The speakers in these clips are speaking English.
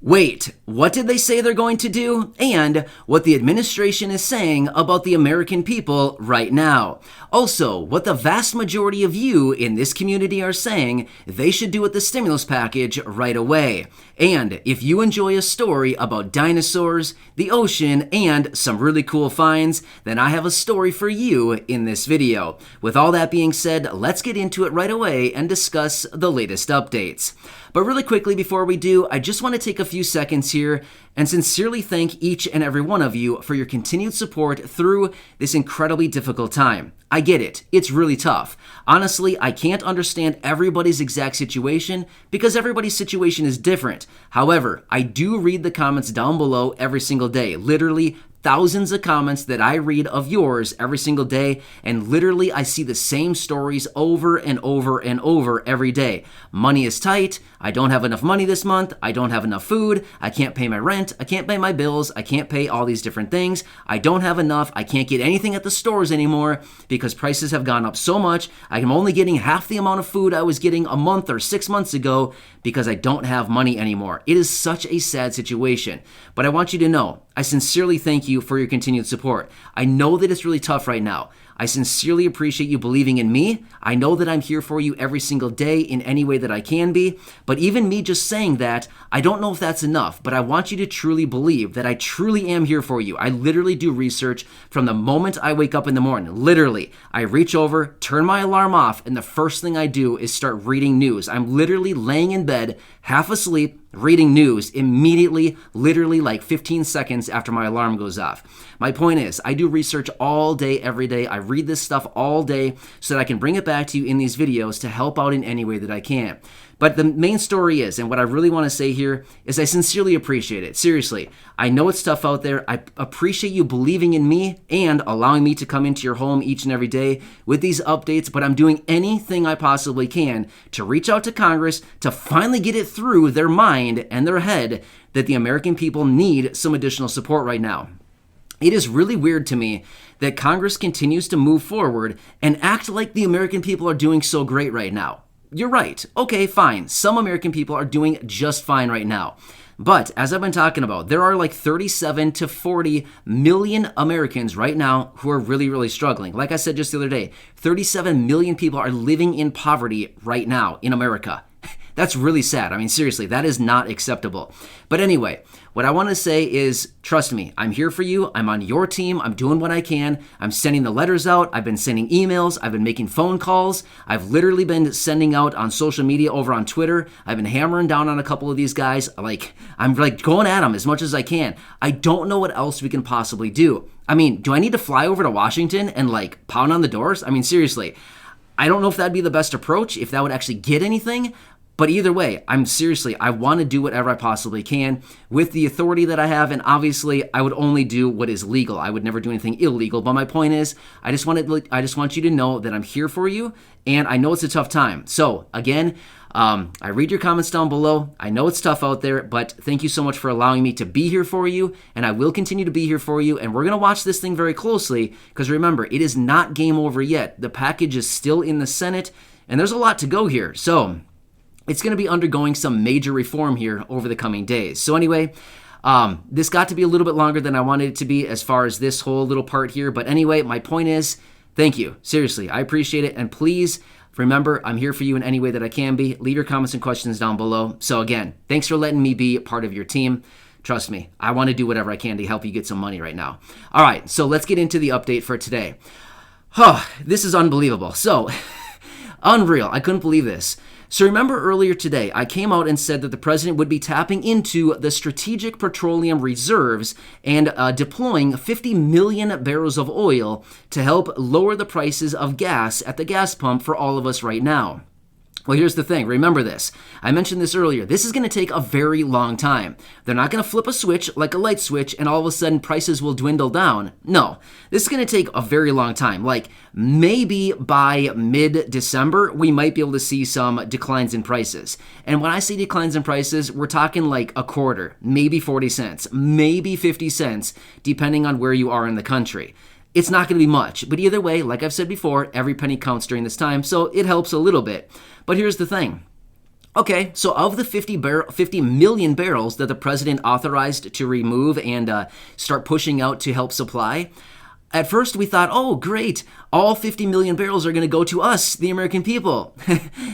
Wait, what did they say they're going to do? And what the administration is saying about the American people right now. Also, what the vast majority of you in this community are saying they should do with the stimulus package right away. And if you enjoy a story about dinosaurs, the ocean, and some really cool finds, then I have a story for you in this video. With all that being said, let's get into it right away and discuss the latest updates. But really quickly before we do, I just want to take a few seconds here and sincerely thank each and every one of you for your continued support through this incredibly difficult time. I get it. It's really tough. Honestly, I can't understand everybody's exact situation because everybody's situation is different. However, I do read the comments down below every single day. Literally thousands of comments that I read of yours every single day, and literally I see the same stories over and over and over every day. Money is tight. I don't have enough money this month. I don't have enough food. I can't pay my rent. I can't pay my bills. I can't pay all these different things. I don't have enough. I can't get anything at the stores anymore because prices have gone up so much. I am only getting half the amount of food I was getting a month or 6 months ago because I don't have money anymore. It is such a sad situation. But I want you to know, I sincerely thank you for your continued support. I know that it's really tough right now. I sincerely appreciate you believing in me. I know that I'm here for you every single day in any way that I can be. But even me just saying that, I don't know if that's enough, but I want you to truly believe that I truly am here for you. I literally do research from the moment I wake up in the morning. Literally, I reach over, turn my alarm off, and the first thing I do is start reading news. I'm literally laying in bed, half asleep, reading news immediately, literally like 15 seconds after my alarm goes off. My point is, I do research all day, every day. I read this stuff all day so that I can bring it back to you in these videos to help out in any way that I can. But the main story is, and what I really want to say here, is I sincerely appreciate it. Seriously, I know it's tough out there. I appreciate you believing in me and allowing me to come into your home each and every day with these updates, but I'm doing anything I possibly can to reach out to Congress to finally get it through their mind and their head that the American people need some additional support right now. It is really weird to me that Congress continues to move forward and act like the American people are doing so great right now. You're right. Okay, fine. Some American people are doing just fine right now. But as I've been talking about, there are like 37 to 40 million Americans right now who are really, really struggling. Like I said just the other day, 37 million people are living in poverty right now in America. That's really sad. I mean, seriously, that is not acceptable. But anyway, what I want to say is, trust me, I'm here for you. I'm on your team. I'm doing what I can. I'm sending the letters out. I've been sending emails. I've been making phone calls. I've literally been sending out on social media over on Twitter. I've been hammering down on a couple of these guys. I'm going at them as much as I can. I don't know what else we can possibly do. I mean, do I need to fly over to Washington and pound on the doors? I mean, seriously, I don't know if that'd be the best approach, if that would actually get anything. But either way, I want to do whatever I possibly can with the authority that I have, and obviously I would only do what is legal. I would never do anything illegal, but my point is, I just want you to know that I'm here for you, and I know it's a tough time. So again, I read your comments down below. I know it's tough out there, but thank you so much for allowing me to be here for you, and I will continue to be here for you, and we're going to watch this thing very closely, because remember, it is not game over yet. The package is still in the Senate, and there's a lot to go here. So it's going to be undergoing some major reform here over the coming days. So anyway, this got to be a little bit longer than I wanted it to be as far as this whole little part here. But anyway, my point is, thank you. Seriously, I appreciate it. And please remember, I'm here for you in any way that I can be. Leave your comments and questions down below. So again, thanks for letting me be part of your team. Trust me, I want to do whatever I can to help you get some money right now. All right, so let's get into the update for today. This is unbelievable. So, unreal. I couldn't believe this. So remember earlier today, I came out and said that the president would be tapping into the strategic petroleum reserves and deploying 50 million barrels of oil to help lower the prices of gas at the gas pump for all of us right now. Well, here's the thing. Remember this. I mentioned this earlier. This is going to take a very long time. They're not going to flip a switch like a light switch and all of a sudden prices will dwindle down. No, this is going to take a very long time. Like maybe by mid-December, we might be able to see some declines in prices. And when I say declines in prices, we're talking like a quarter, maybe 40 cents, maybe 50 cents, depending on where you are in the country. It's not going to be much, but either way, like I've said before, every penny counts during this time, so it helps a little bit. But here's the thing. Okay, so of the 50 million barrels that the president authorized to remove and start pushing out to help supply, at first we thought, oh, great, all 50 million barrels are going to go to us, the American people.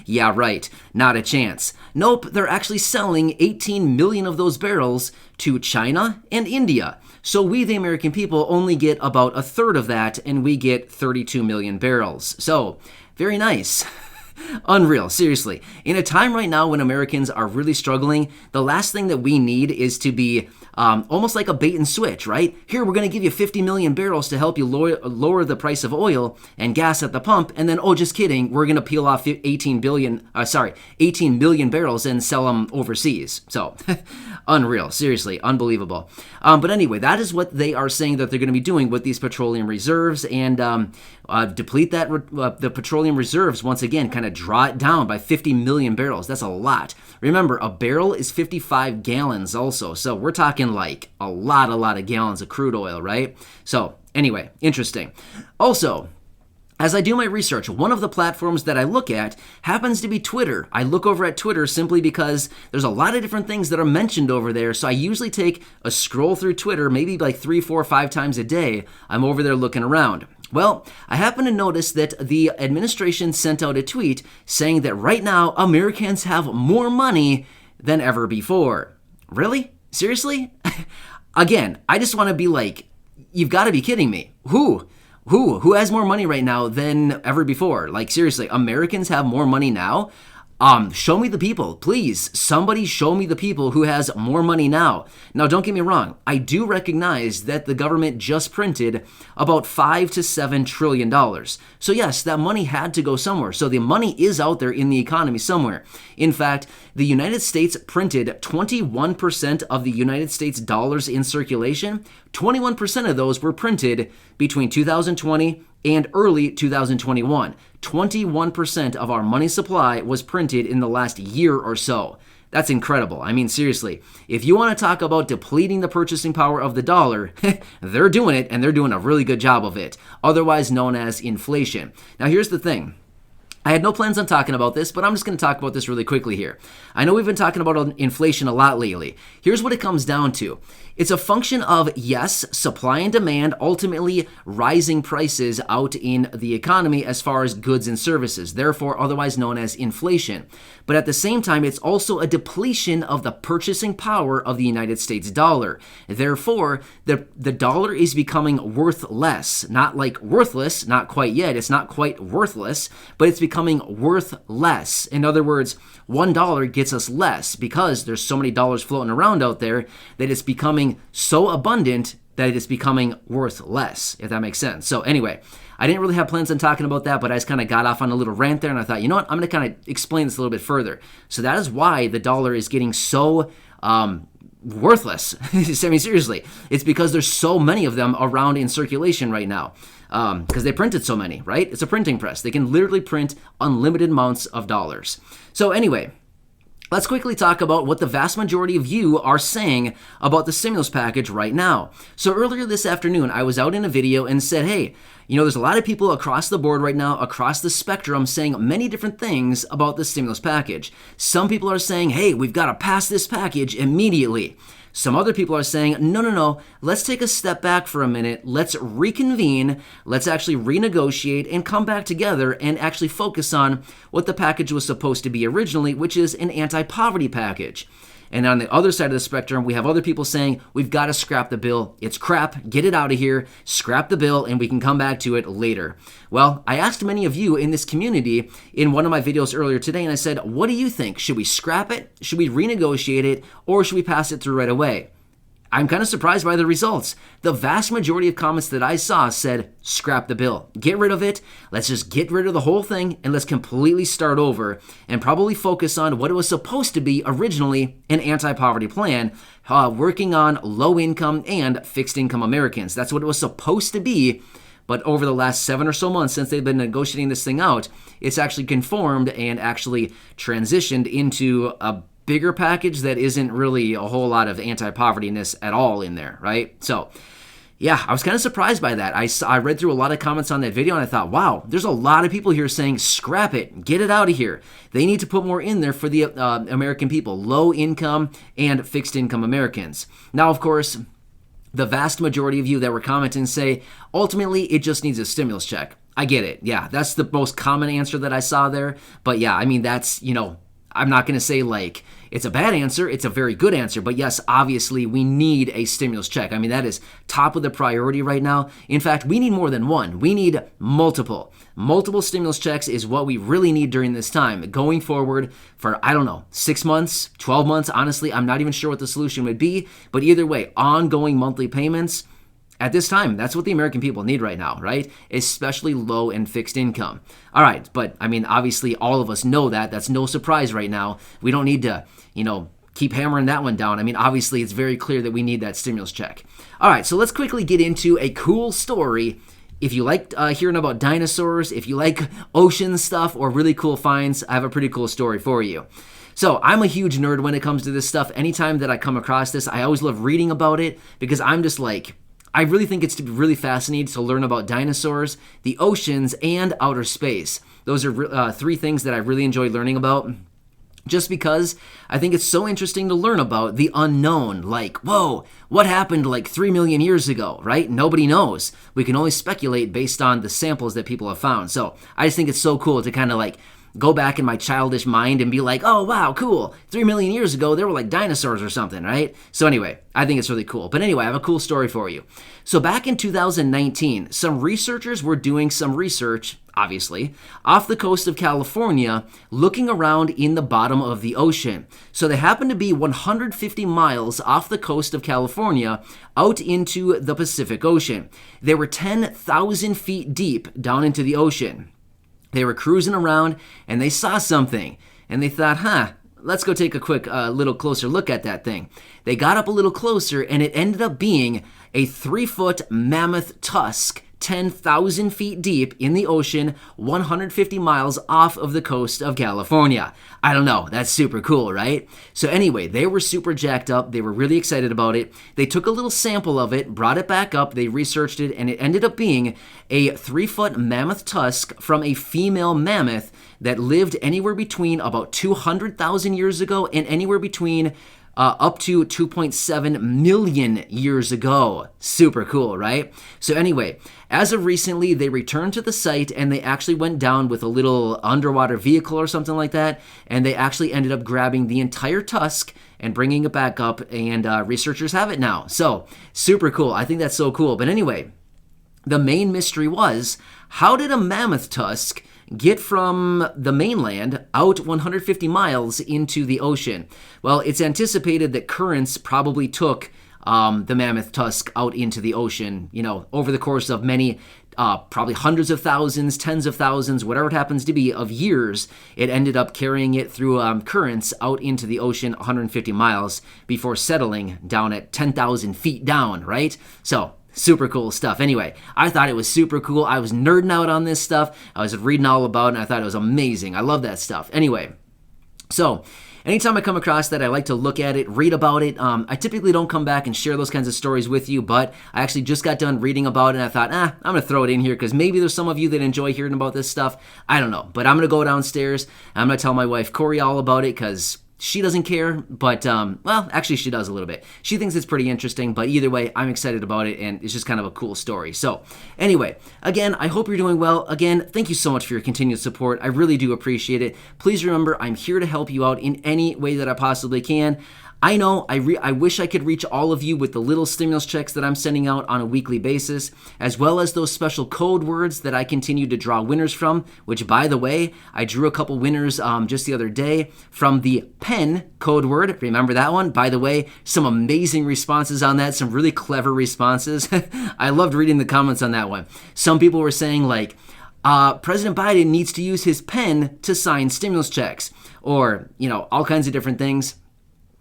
Yeah, right, not a chance. Nope, they're actually selling 18 million of those barrels to China and India. So we, the American people, only get about a third of that, and we get 32 million barrels. So, very nice. Unreal, seriously. In a time right now when Americans are really struggling, the last thing that we need is to be almost like a bait and switch, right? Here, we're going to give you 50 million barrels to help you lower the price of oil and gas at the pump, and then, oh, just kidding, we're going to peel off 18 million barrels and sell them overseas. So, unreal, seriously, unbelievable. But anyway, that is what they are saying that they're going to be doing with these petroleum reserves, and deplete the petroleum reserves once again, kind of draw it down by 50 million barrels. That's a lot. Remember, a barrel is 55 gallons also, so we're talking like a lot of gallons of crude oil, right? So anyway, interesting. Also, as I do my research, one of the platforms that I look at happens to be Twitter. I look over at Twitter simply because there's a lot of different things that are mentioned over there, so I usually take a scroll through Twitter maybe like 3, 4, 5 times a day. I'm over there looking around. Well, I happen to notice that the administration sent out a tweet saying that right now Americans have more money than ever before. Really? Seriously? Again, I just want to be like, you've got to be kidding me. Who has more money right now than ever before? Like, seriously, Americans have more money now? Show me the people, please. Somebody show me the people who has more money now. Now, don't get me wrong. I do recognize that the government just printed about $5 to $7 trillion. So yes, that money had to go somewhere. So the money is out there in the economy somewhere. In fact, the United States printed 21% of the United States dollars in circulation. 21% of those were printed between 2020 and early 2021. 21% of our money supply was printed in the last year or so. That's incredible. I mean, seriously, if you want to talk about depleting the purchasing power of the dollar, they're doing it, and they're doing a really good job of it, otherwise known as inflation. Now, here's the thing. I had no plans on talking about this, but I'm just going to talk about this really quickly here. I know we've been talking about inflation a lot lately. Here's what it comes down to. It's a function of, yes, supply and demand, ultimately rising prices out in the economy as far as goods and services, therefore otherwise known as inflation. But at the same time, it's also a depletion of the purchasing power of the United States dollar. Therefore, the dollar is becoming worth less. Not like worthless, not quite yet. It's not quite worthless, but it's becoming worth less. In other words, $1 gets us less because there's so many dollars floating around out there that it's becoming so abundant that it is becoming worth less, if that makes sense. So anyway, I didn't really have plans on talking about that, but I just kind of got off on a little rant there, and I thought, you know what, I'm going to kind of explain this a little bit further. So that is why the dollar is getting so worthless. I mean, seriously, it's because there's so many of them around in circulation right now. Because they printed so many, right? It's a printing press. They can literally print unlimited amounts of dollars. So anyway, let's quickly talk about what the vast majority of you are saying about the stimulus package right now. So earlier this afternoon, I was out in a video and said, hey, you know, there's a lot of people across the board right now, across the spectrum, saying many different things about the stimulus package. Some people are saying, hey, we've got to pass this package immediately. Some other people are saying, no, let's take a step back for a minute. Let's reconvene. Let's actually renegotiate and come back together and actually focus on what the package was supposed to be originally, which is an anti-poverty package. And on the other side of the spectrum, we have other people saying, we've got to scrap the bill. It's crap. Get it out of here. Scrap the bill, and we can come back to it later. Well, I asked many of you in this community in one of my videos earlier today, and I said, what do you think? Should we scrap it? Should we renegotiate it? Or should we pass it through right away? I'm kind of surprised by the results. The vast majority of comments that I saw said, scrap the bill. Get rid of it. Let's just get rid of the whole thing and let's completely start over and probably focus on what it was supposed to be originally, an anti-poverty plan, working on low-income and fixed-income Americans. That's what it was supposed to be. But over the last 7 or so months since they've been negotiating this thing out, it's actually conformed and actually transitioned into a bigger package that isn't really a whole lot of anti-poverty-ness at all in there, right? So Yeah, I was kind of surprised by that. I read through a lot of comments on that video and I thought, wow, there's a lot of people here saying, scrap it, get it out of here. They need to put more in there for the American people, low income and fixed income Americans. Now, of course, the vast majority of you that were commenting say, ultimately, it just needs a stimulus check. I get it. Yeah, that's the most common answer that I saw there. But yeah, I mean, that's, I'm not going to say like it's a bad answer. It's a very good answer. But yes, obviously, we need a stimulus check. I mean, that is top of the priority right now. In fact, we need more than one. We need multiple. Multiple stimulus checks is what we really need during this time. Going forward for, 6 months, 12 months. Honestly, I'm not even sure what the solution would be. But either way, ongoing monthly payments. At this time, that's what the American people need right now, right? Especially low and fixed income. All right, but I mean, obviously, all of us know that. That's no surprise right now. We don't need to, keep hammering that one down. I mean, obviously, it's very clear that we need that stimulus check. All right, so let's quickly get into a cool story. If you like hearing about dinosaurs, if you like ocean stuff or really cool finds, I have a pretty cool story for you. So I'm a huge nerd when it comes to this stuff. Anytime that I come across this, I always love reading about it because I'm just like, I really think it's really fascinating to learn about dinosaurs, the oceans, and outer space. Those are three things that I really enjoy learning about. Just because I think it's so interesting to learn about the unknown. Like, whoa, what happened like 3 million years ago, right? Nobody knows. We can only speculate based on the samples that people have found. So I just think it's so cool to kind of like go back in my childish mind and be like, oh, wow, cool. 3 million years ago, there were like dinosaurs or something, right? So anyway, I think it's really cool. But anyway, I have a cool story for you. So back in 2019, some researchers were doing some research, obviously, off the coast of California, looking around in the bottom of the ocean. So they happened to be 150 miles off the coast of California out into the Pacific Ocean. They were 10,000 feet deep down into the ocean. They were cruising around and they saw something and they thought, let's go take a quick little closer look at that thing. They got up a little closer and it ended up being a 3-foot mammoth tusk, 10,000 feet deep in the ocean, 150 miles off of the coast of California. I don't know, that's super cool, right? So anyway, they were super jacked up. They were really excited about it. They took a little sample of it, brought it back up, they researched it, and it ended up being a 3-foot mammoth tusk from a female mammoth that lived anywhere between about 200,000 years ago and anywhere between up to 2.7 million years ago. Super cool, right? So anyway, as of recently, they returned to the site and they actually went down with a little underwater vehicle or something like that, and they actually ended up grabbing the entire tusk and bringing it back up, and researchers have it now. So super cool. I think that's so cool. But anyway, the main mystery was, how did a mammoth tusk get from the mainland out 150 miles into the ocean? Well, it's anticipated that currents probably took the mammoth tusk out into the ocean, over the course of many, probably hundreds of thousands, tens of thousands, whatever it happens to be, of years. It ended up carrying it through currents out into the ocean 150 miles before settling down at 10,000 feet down, right? So super cool stuff. Anyway, I thought it was super cool. I was nerding out on this stuff. I was reading all about it, and I thought it was amazing. I love that stuff. Anyway, so anytime I come across that, I like to look at it, read about it. I typically don't come back and share those kinds of stories with you, but I actually just got done reading about it, and I thought, I'm going to throw it in here because maybe there's some of you that enjoy hearing about this stuff. I don't know, but I'm going to go downstairs, and I'm going to tell my wife, Corey, all about it because she doesn't care, but, actually she does a little bit. She thinks it's pretty interesting, but either way, I'm excited about it, and it's just kind of a cool story. So, anyway, again, I hope you're doing well. Again, thank you so much for your continued support. I really do appreciate it. Please remember, I'm here to help you out in any way that I possibly can. I know I wish I could reach all of you with the little stimulus checks that I'm sending out on a weekly basis, as well as those special code words that I continue to draw winners from, which, by the way, I drew a couple winners just the other day from the pen code word. Remember that one? By the way, some amazing responses on that, some really clever responses. I loved reading the comments on that one. Some people were saying like, President Biden needs to use his pen to sign stimulus checks, or, all kinds of different things.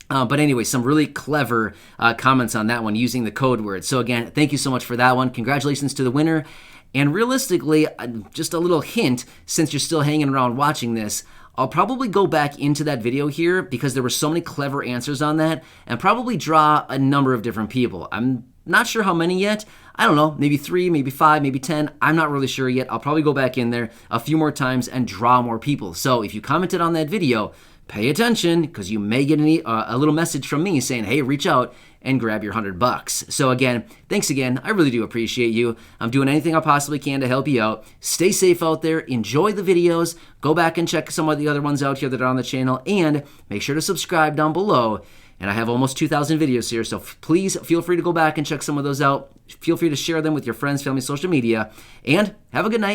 But anyway, some really clever comments on that one using the code word. So again, thank you so much for that one. Congratulations to the winner. And realistically, just a little hint, since you're still hanging around watching this, I'll probably go back into that video here because there were so many clever answers on that and probably draw a number of different people. I'm not sure how many yet. I don't know, maybe 3, maybe 5, maybe 10. I'm not really sure yet. I'll probably go back in there a few more times and draw more people. So if you commented on that video, pay attention because you may get a little message from me saying, hey, reach out and grab your $100. So again, thanks again. I really do appreciate you. I'm doing anything I possibly can to help you out. Stay safe out there. Enjoy the videos. Go back and check some of the other ones out here that are on the channel. And make sure to subscribe down below. And I have almost 2,000 videos here, so please feel free to go back and check some of those out. Feel free to share them with your friends, family, social media. And have a good night.